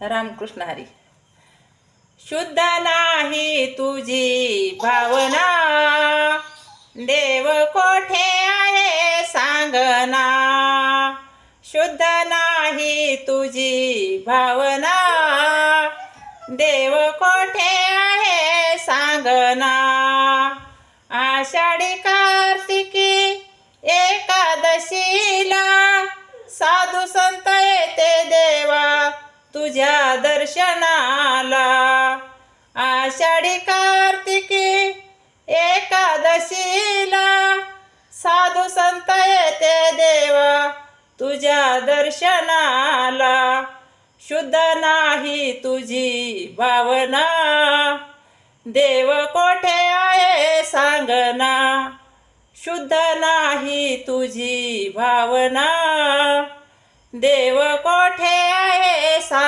रामकृष्ण हरी. शुद्ध नाही तुझी भावना, देव कोठे आहे सांगना. शुद्ध नाही तुझी भावना, देव कोठे आहे सांगना. आषाढी कार्तिकी एकादशीला साधू संत येते देवा तुझ्या दर्शनाला. आषाढी कार्तिकी एकादशीला साधू संत येते देवा तुझ्या दर्शनाला. शुद्ध नाही तुझी भावना, देव कोठे आहे सांगना. शुद्ध नाही तुझी भावना, देव कोठे आहे सांग